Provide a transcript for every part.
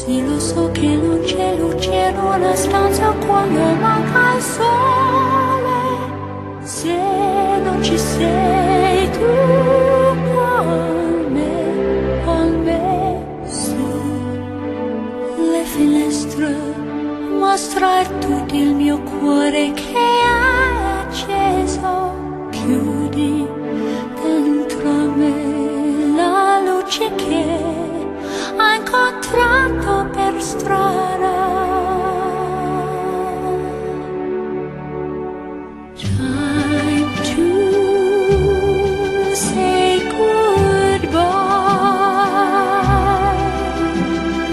Sì, lo so che non c'è luce in una stanza quando manca il sole. Se non ci sei tu con me, su le finestre mostra tutto il mio cuore che è acceso. Chiudi dentro me la luce che ha incontrato per strada. Time to say goodbye.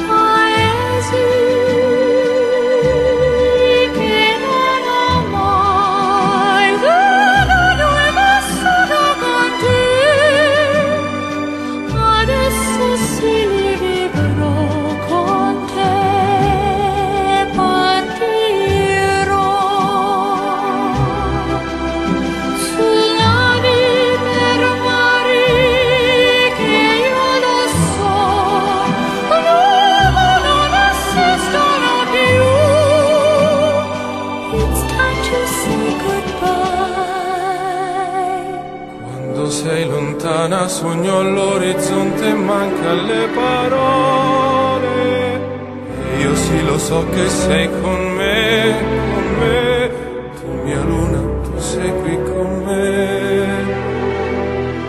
Paesi che non ho mai vissuto con te. Adesso sì li vivrò con te. Partirò su navi per mari che io lo so non esistono più. It's time to say goodbye. Quando sei lontana sogno all'orizzonte e manca le parole. E io sì lo so che sei con me, tu mia luna, tu sei qui con me.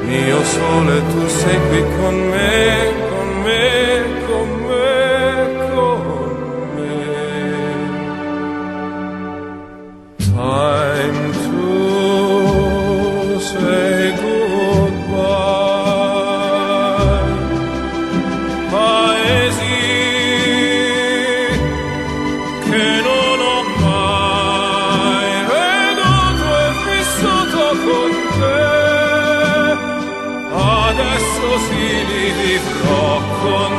Mio sole, tu sei qui con me, con me, con me, con me. Time to say goodbye. Paesi che non ho mai veduto e vissuto con te. Adesso sì li vivrò con